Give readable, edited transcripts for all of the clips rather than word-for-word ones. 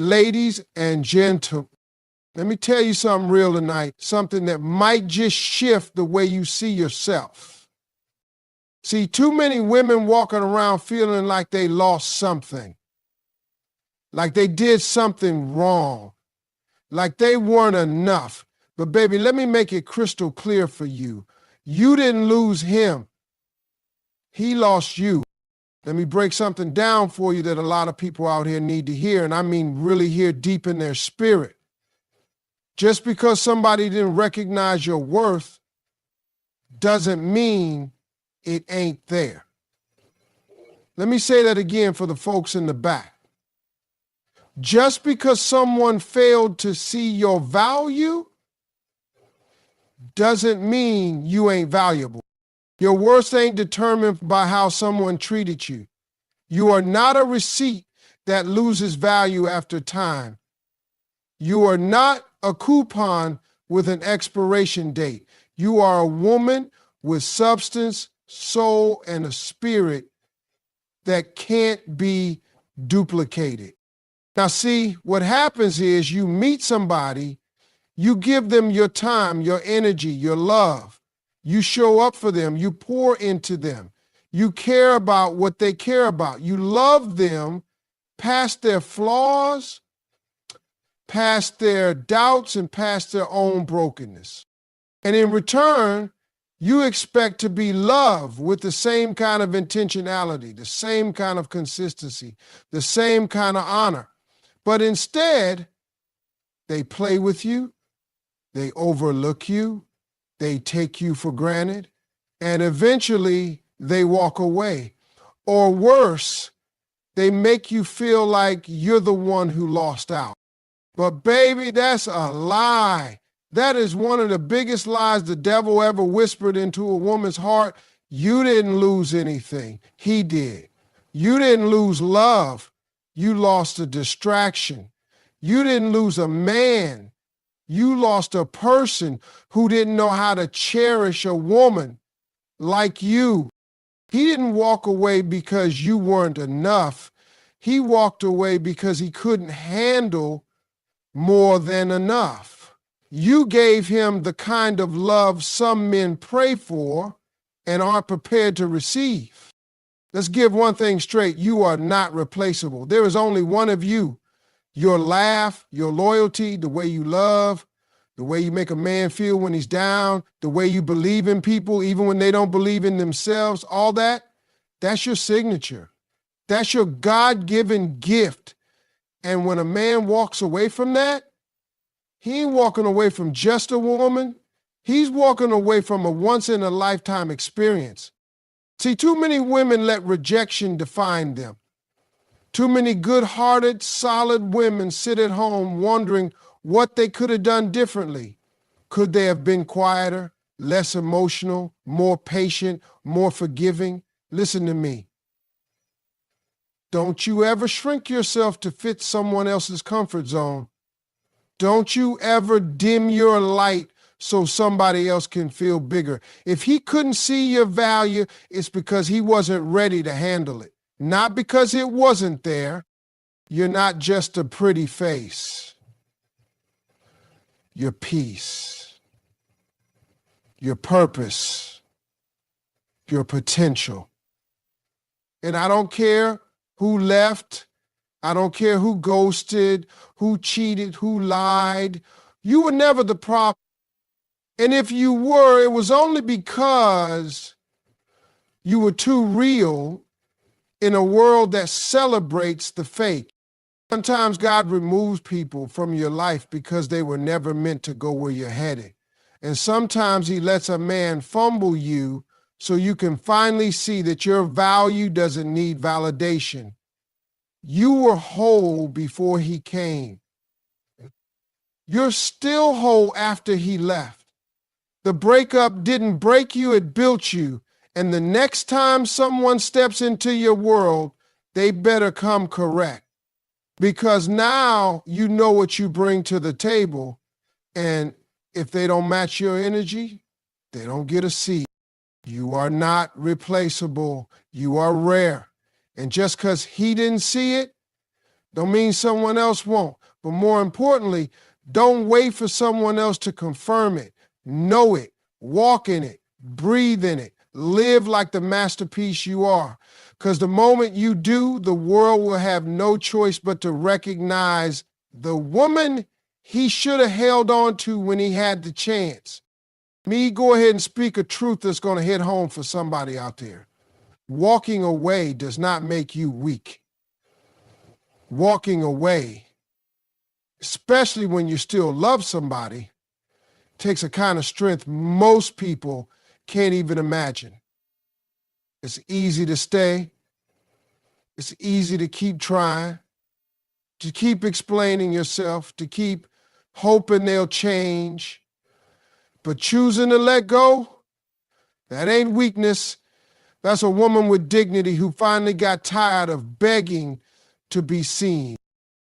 Ladies and gentlemen, let me tell you something real tonight, something that might just shift the way you see yourself. See, too many women walking around feeling like they lost something, like they did something wrong, like they weren't enough. But baby, let me make it crystal clear for you. You didn't lose him. He lost you. Let me break something down for you that a lot of people out here need to hear, and I mean really hear deep in their spirit. Just because somebody didn't recognize your worth doesn't mean it ain't there. Let me say that again for the folks in the back. Just because someone failed to see your value doesn't mean you ain't valuable. Your worth ain't determined by how someone treated you. You are not a receipt that loses value after time. You are not a coupon with an expiration date. You are a woman with substance, soul, and a spirit that can't be duplicated. Now, see, what happens is you meet somebody, you give them your time, your energy, your love. You show up for them. You pour into them. You care about what they care about. You love them past their flaws, past their doubts, and past their own brokenness. And in return, you expect to be loved with the same kind of intentionality, the same kind of consistency, the same kind of honor. But instead, they play with you, they overlook you, they take you for granted, and eventually they walk away. Or worse, they make you feel like you're the one who lost out. But baby, that's a lie. That is one of the biggest lies the devil ever whispered into a woman's heart. You didn't lose anything. He did. You didn't lose love. You lost a distraction. You didn't lose a man. You lost a person who didn't know how to cherish a woman like you. He didn't walk away because you weren't enough. He walked away because he couldn't handle more than enough. You gave him the kind of love some men pray for and aren't prepared to receive. Let's give one thing straight. You are not replaceable. There is only one of you. Your laugh, your loyalty, the way you love, the way you make a man feel when he's down, the way you believe in people even when they don't believe in themselves, all that, that's your signature. That's your God-given gift. And when a man walks away from that, he ain't walking away from just a woman. He's walking away from a once-in-a-lifetime experience. See, too many women let rejection define them. Too many good-hearted, solid women sit at home wondering what they could have done differently. Could they have been quieter, less emotional, more patient, more forgiving? Listen to me. Don't you ever shrink yourself to fit someone else's comfort zone. Don't you ever dim your light so somebody else can feel bigger. If he couldn't see your value, it's because he wasn't ready to handle it. Not because it wasn't there. You're not just a pretty face. Your peace, your purpose, your potential. And I don't care who left. I don't care who ghosted, who cheated, who lied. You were never the problem. And if you were, it was only because you were too real in a world that celebrates the fake. Sometimes God removes people from your life because they were never meant to go where you're headed. And sometimes he lets a man fumble you so you can finally see that your value doesn't need validation. You were whole before he came. You're still whole after he left. The breakup didn't break you, it built you. And the next time someone steps into your world, they better come correct. Because now you know what you bring to the table. And if they don't match your energy, they don't get a seat. You are not replaceable. You are rare. And just because he didn't see it Don't mean someone else won't. But more importantly, don't wait for someone else to confirm it. Know it, walk in it, breathe in it, live like the masterpiece you are. Because the moment you do, the world will have no choice but to recognize the woman he should have held on to when he had the chance. Me, go ahead and speak a truth that's going to hit home for somebody out there. Walking away does not make you weak. Walking away, especially when you still love somebody, takes a kind of strength most people can't even imagine. It's easy to stay. It's easy to keep trying, to keep explaining yourself, to keep hoping they'll change. But choosing to let go, that ain't weakness. That's a woman with dignity who finally got tired of begging to be seen.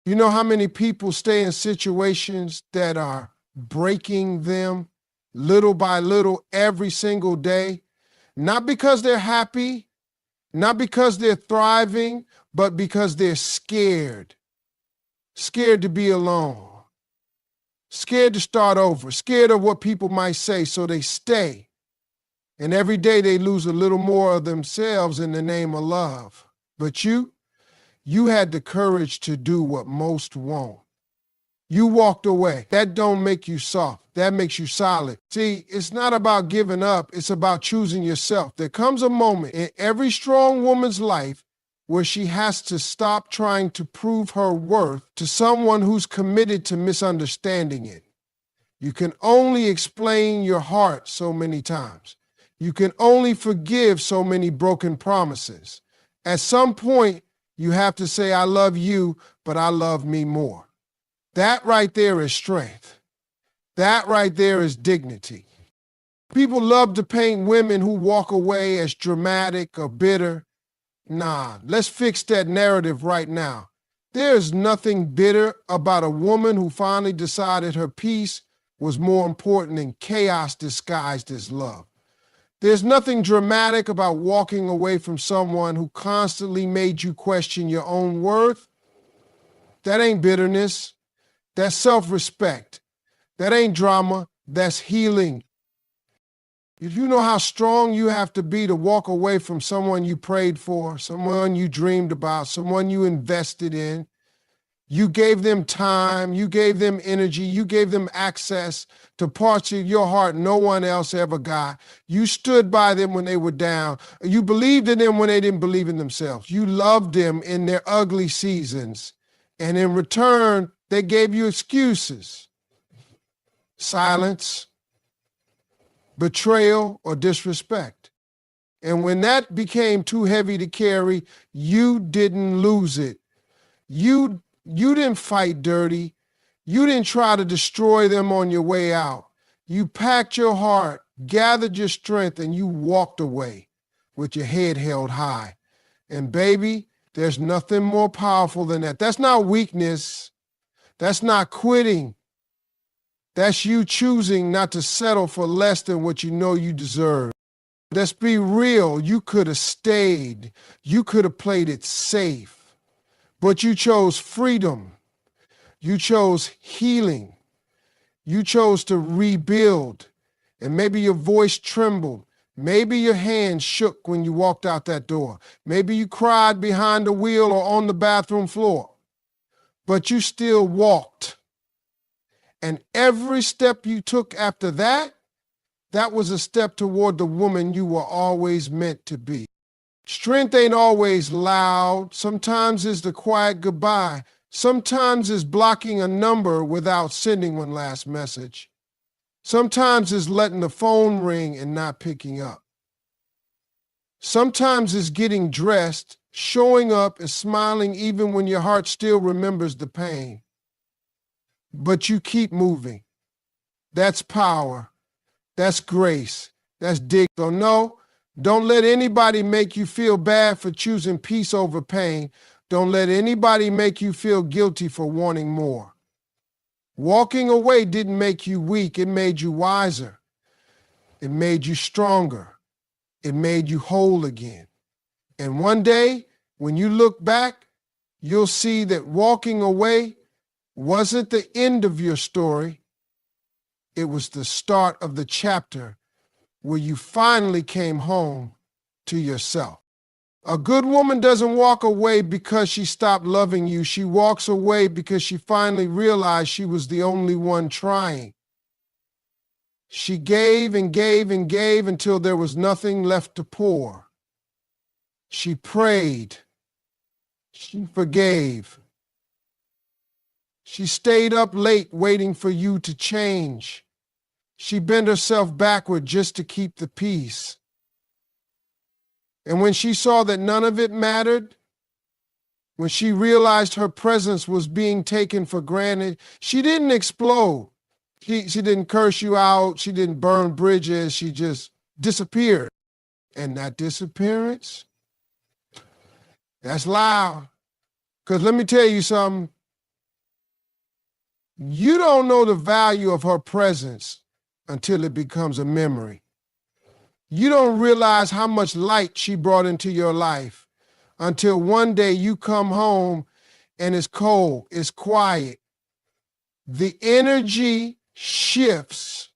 You know how many people stay in situations that are breaking them little by little every single day? Not because they're happy, not because they're thriving, but because they're scared. Scared to be alone. Scared to start over. Scared of what people might say, so they stay. And every day they lose a little more of themselves in the name of love. But you had the courage to do what most won't. You walked away. That don't make you soft. That makes you solid. See, it's not about giving up. It's about choosing yourself. There comes a moment in every strong woman's life where she has to stop trying to prove her worth to someone who's committed to misunderstanding it. You can only explain your heart so many times. You can only forgive so many broken promises. At some point, you have to say, I love you, but I love me more. That right there is strength. That right there is dignity. People love to paint women who walk away as dramatic or bitter. Nah, let's fix that narrative right now. There is nothing bitter about a woman who finally decided her peace was more important than chaos disguised as love. There's nothing dramatic about walking away from someone who constantly made you question your own worth. That ain't bitterness. That's self-respect. That ain't drama. That's healing. If you know how strong you have to be to walk away from someone you prayed for, someone you dreamed about, someone you invested in, you gave them time, you gave them energy, you gave them access to parts of your heart no one else ever got. You stood by them when they were down. You believed in them when they didn't believe in themselves. You loved them in their ugly seasons. And in return, they gave you excuses, silence, betrayal, or disrespect. And when that became too heavy to carry, you didn't lose it. You didn't fight dirty. You didn't try to destroy them on your way out. You packed your heart, gathered your strength, and you walked away with your head held high. And baby, there's nothing more powerful than that. That's not weakness. That's not quitting. That's you choosing not to settle for less than what you know you deserve. Let's be real. You could have stayed. You could have played it safe. But you chose freedom. You chose healing. You chose to rebuild. And maybe your voice trembled. Maybe your hands shook when you walked out that door. Maybe you cried behind the wheel or on the bathroom floor. But you still walked. And every step you took after that, that was a step toward the woman you were always meant to be. Strength ain't always loud. Sometimes it's the quiet goodbye. Sometimes it's blocking a number without sending one last message. Sometimes it's letting the phone ring and not picking up. Sometimes it's getting dressed, showing up and smiling even when your heart still remembers the pain. But you keep moving. That's power. That's grace. That's dignity. So no, don't let anybody make you feel bad for choosing peace over pain. Don't let anybody make you feel guilty for wanting more. Walking away didn't make you weak. It made you wiser. It made you stronger. It made you whole again. And one day, when you look back, you'll see that walking away wasn't the end of your story. It was the start of the chapter where you finally came home to yourself. A good woman doesn't walk away because she stopped loving you. She walks away because she finally realized she was the only one trying. She gave and gave and gave until there was nothing left to pour. She prayed. She forgave. She stayed up late waiting for you to change. She bent herself backward just to keep the peace. And when she saw that none of it mattered, when she realized her presence was being taken for granted, she didn't explode. She didn't curse you out. She didn't burn bridges. She just disappeared. And that disappearance, that's loud. Because let me tell you something. You don't know the value of her presence until it becomes a memory. You don't realize how much light she brought into your life until one day you come home and it's cold, it's quiet. The energy shifts.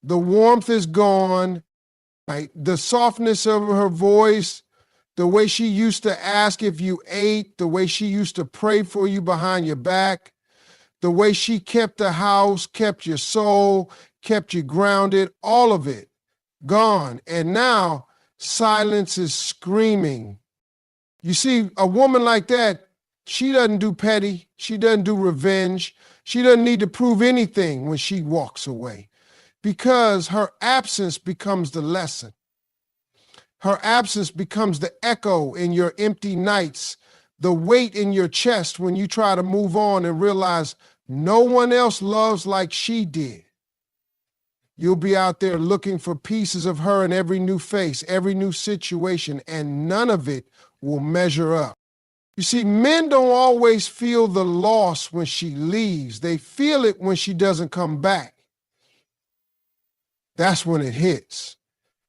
The warmth is gone. Right? The softness of her voice, the way she used to ask if you ate, the way she used to pray for you behind your back, the way she kept the house, kept your soul, kept you grounded, all of it gone. And now silence is screaming. You see, a woman like that, she doesn't do petty. She doesn't do revenge. She doesn't need to prove anything when she walks away because her absence becomes the lesson. Her absence becomes the echo in your empty nights, the weight in your chest when you try to move on and realize no one else loves like she did. You'll be out there looking for pieces of her in every new face, every new situation, and none of it will measure up. You see, men don't always feel the loss when she leaves. They feel it when she doesn't come back. That's when it hits.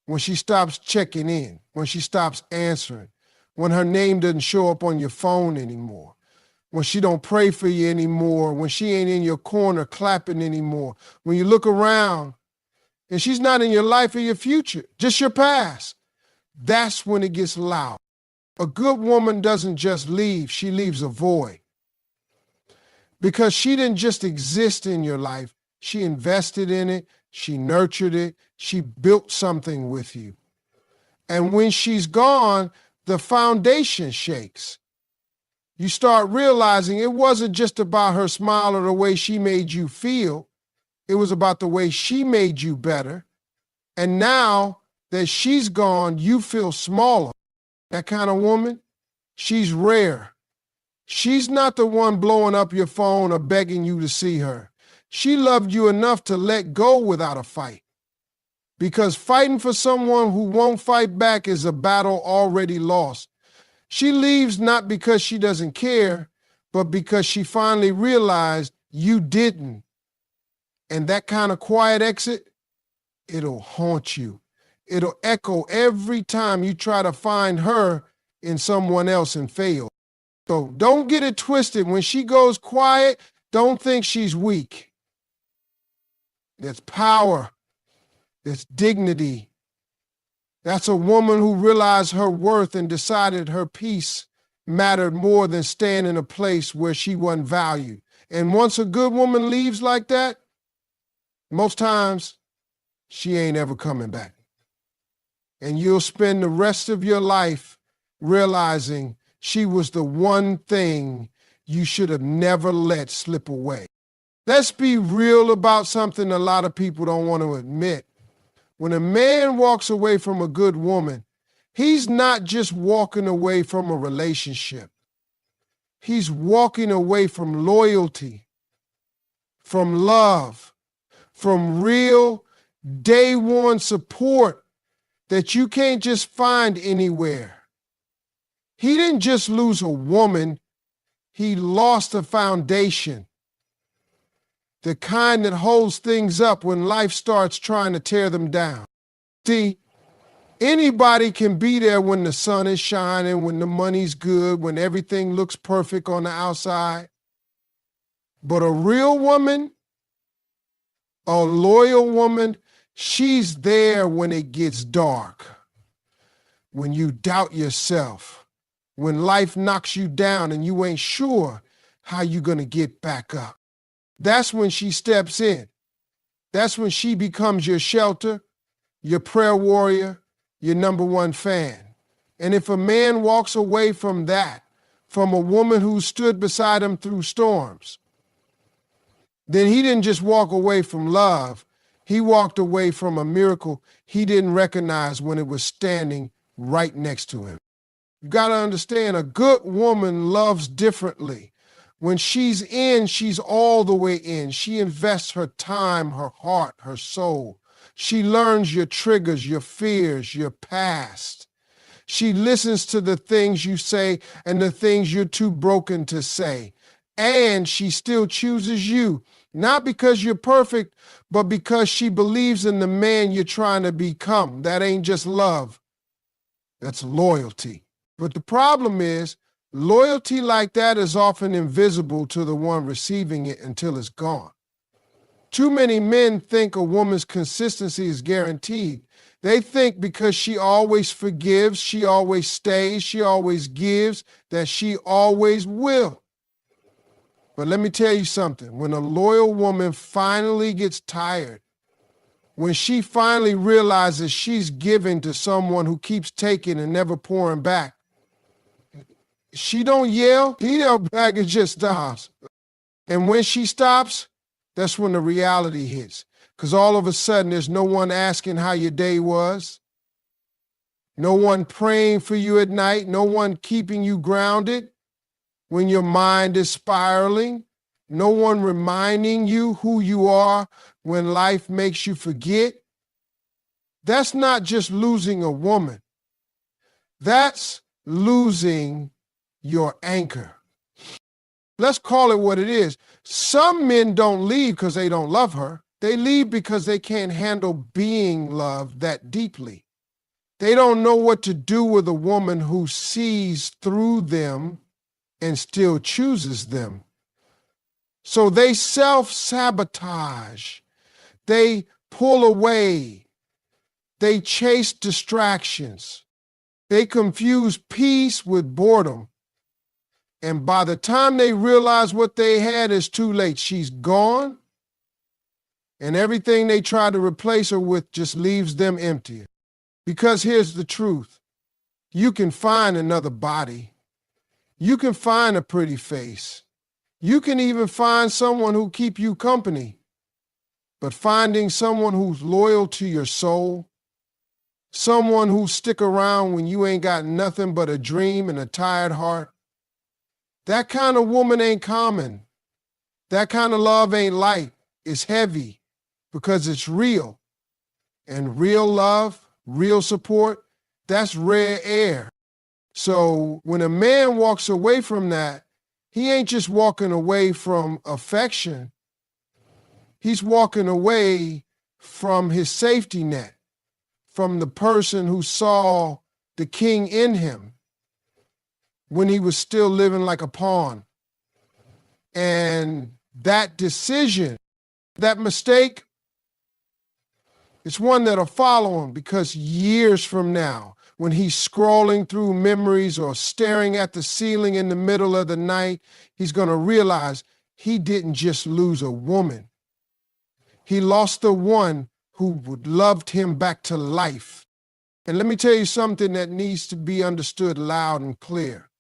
When she stops checking in, when she stops answering, when her name doesn't show up on your phone anymore, when she don't pray for you anymore, when she ain't in your corner clapping anymore, when you look around and she's not in your life or your future, just your past. That's when it gets loud. A good woman doesn't just leave, she leaves a void. Because she didn't just exist in your life, she invested in it, she nurtured it, she built something with you. And when she's gone, the foundation shakes. You start realizing it wasn't just about her smile or the way she made you feel. It was about the way she made you better. And now that she's gone, you feel smaller. That kind of woman, she's rare. She's not the one blowing up your phone or begging you to see her. She loved you enough to let go without a fight. Because fighting for someone who won't fight back is a battle already lost. She leaves not because she doesn't care, but because she finally realized you didn't. And that kind of quiet exit, it'll haunt you. It'll echo every time you try to find her in someone else and fail. So don't get it twisted. When she goes quiet, don't think she's weak. There's power. There's dignity. That's a woman who realized her worth and decided her peace mattered more than staying in a place where she wasn't valued. And once a good woman leaves like that, most times she ain't ever coming back. And you'll spend the rest of your life realizing she was the one thing you should have never let slip away. Let's be real about something a lot of people don't want to admit. When a man walks away from a good woman, he's not just walking away from a relationship. He's walking away from loyalty, from love, from real day one support that you can't just find anywhere. He didn't just lose a woman, he lost a foundation. The kind that holds things up when life starts trying to tear them down. See, Anybody can be there when the sun is shining, when the money's good, when everything looks perfect on the outside. But a real woman, a loyal woman, she's there when it gets dark, when you doubt yourself, when life knocks you down and you ain't sure how you're going to get back up. That's when she steps in. That's when she becomes your shelter, your prayer warrior, your number one fan. And if a man walks away from that, from a woman who stood beside him through storms, then he didn't just walk away from love. He walked away from a miracle he didn't recognize when it was standing right next to him. You got to understand, a good woman loves differently. When she's in, she's all the way in. She invests her time, her heart, her soul. She learns your triggers, your fears, your past. She listens to the things you say and the things you're too broken to say. And she still chooses you, not because you're perfect, but because she believes in the man you're trying to become. That ain't just love. That's loyalty. But the problem is, loyalty like that is often invisible to the one receiving it until it's gone. Too many men think a woman's consistency is guaranteed. They think because she always forgives, she always stays, she always gives, that she always will. But let me tell you something. When a loyal woman finally gets tired, when she finally realizes she's giving to someone who keeps taking and never pouring back, she don't yell, he yells back and just stops. And when she stops, that's when the reality hits. Because all of a sudden, there's no one asking how your day was, no one praying for you at night, no one keeping you grounded when your mind is spiraling, no one reminding you who you are when life makes you forget. That's not just losing a woman. That's losing your anchor. Let's call it what it is. Some men don't leave because they don't love her. They leave because they can't handle being loved that deeply. They don't know what to do with a woman who sees through them and still chooses them. So they self-sabotage. They pull away. They chase distractions. They confuse peace with boredom. And by the time they realize what they had, it's too late. She's gone, and everything they try to replace her with just leaves them empty. Because here's the truth. You can find another body. You can find a pretty face. You can even find someone who keep you company. But finding someone who's loyal to your soul, someone who'll stick around when you ain't got nothing but a dream and a tired heart, that kind of woman ain't common. That kind of love ain't light. It's heavy because it's real. And real love, real support, that's rare air. So when a man walks away from that, he ain't just walking away from affection. He's walking away from his safety net, from the person who saw the king in him when he was still living like a pawn. And that decision, that mistake, it's one that'll follow him, because years from now, when he's scrolling through memories or staring at the ceiling in the middle of the night, he's going to realize he didn't just lose a woman. He lost the one who loved him back to life. And let me tell you something that needs to be understood loud and clear.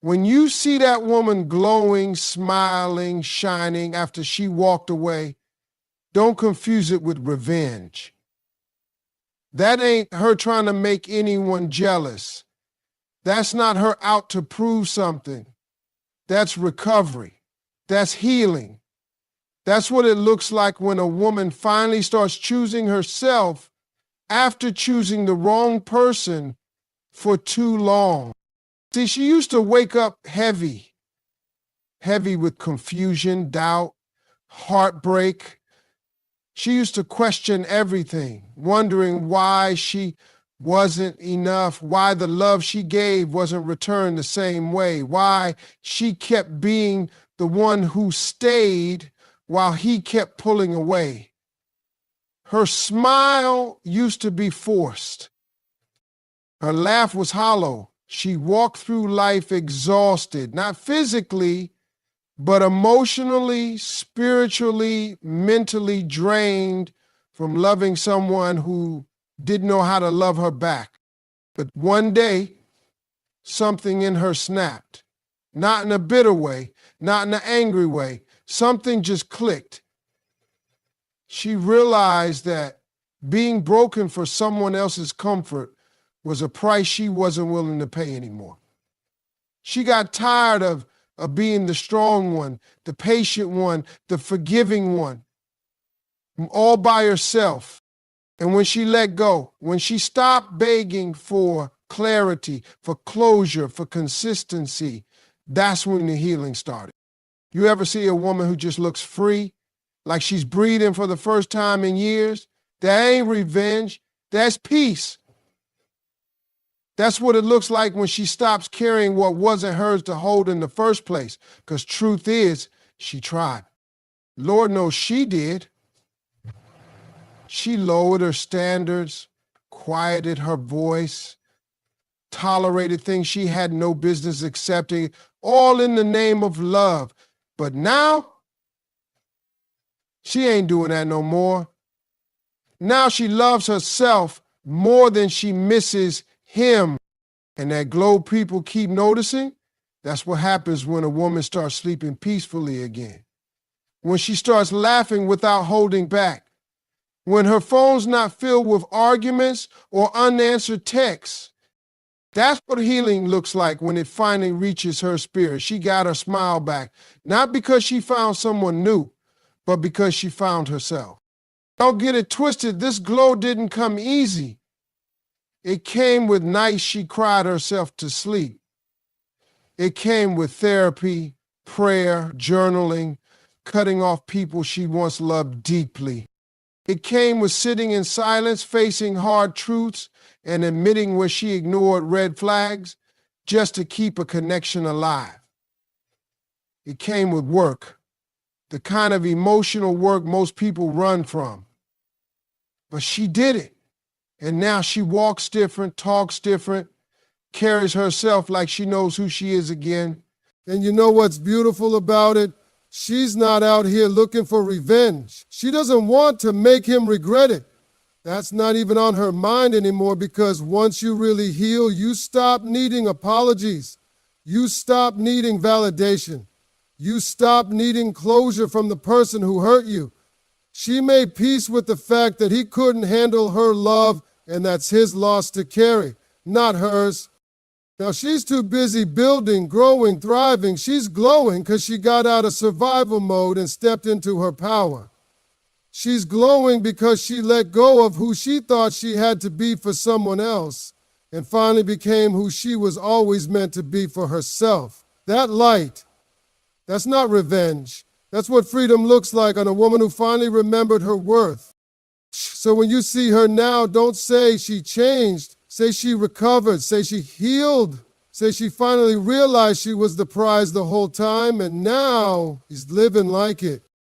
When you see that woman glowing, smiling, shining after she walked away, don't confuse it with revenge. That ain't her trying to make anyone jealous. That's not her out to prove something. That's recovery. That's healing. That's what it looks like when a woman finally starts choosing herself after choosing the wrong person for too long. See, she used to wake up heavy with confusion, doubt, heartbreak. She used to question everything, wondering why she wasn't enough, why the love she gave wasn't returned the same way, why she kept being the one who stayed while he kept pulling away. Her smile used to be forced. Her laugh was hollow. She walked through life exhausted, not physically, but emotionally, spiritually, mentally drained from loving someone who didn't know how to love her back. But one day, something in her snapped. Not in a bitter way, not in an angry way. Something just clicked. She realized that being broken for someone else's comfort was a price she wasn't willing to pay anymore. She got tired of being the strong one, the patient one, the forgiving one, all by herself. And when she let go, when she stopped begging for clarity, for closure, for consistency, that's when the healing started. You ever see a woman who just looks free, like she's breathing for the first time in years? That ain't revenge, that's peace. That's what it looks like when she stops carrying what wasn't hers to hold in the first place. Because truth is, she tried. Lord knows she did. She lowered her standards, quieted her voice, tolerated things she had no business accepting, all in the name of love. But now, she ain't doing that no more. Now she loves herself more than she misses him. And that glow people keep noticing, that's what happens when a woman starts sleeping peacefully again. When she starts laughing without holding back. When her phone's not filled with arguments or unanswered texts. That's what healing looks like when it finally reaches her spirit. She got her smile back, not because she found someone new, but because she found herself. Don't get it twisted, this glow didn't come easy. It came with nights she cried herself to sleep. It came with therapy, prayer, journaling, cutting off people she once loved deeply. It came with sitting in silence, facing hard truths, and admitting where she ignored red flags just to keep a connection alive. It came with work, the kind of emotional work most people run from. But she did it. And now she walks different, talks different, carries herself like she knows who she is again. And you know what's beautiful about it? She's not out here looking for revenge. She doesn't want to make him regret it. That's not even on her mind anymore, because once you really heal, you stop needing apologies. You stop needing validation. You stop needing closure from the person who hurt you. She made peace with the fact that he couldn't handle her love, and that's his loss to carry, not hers. Now she's too busy building, growing, thriving. She's glowing because she got out of survival mode and stepped into her power. She's glowing because she let go of who she thought she had to be for someone else and finally became who she was always meant to be for herself. That light, that's not revenge. That's what freedom looks like on a woman who finally remembered her worth. So when you see her now, don't say she changed. Say she recovered. Say she healed. Say she finally realized she was the prize the whole time, and now he's living like it.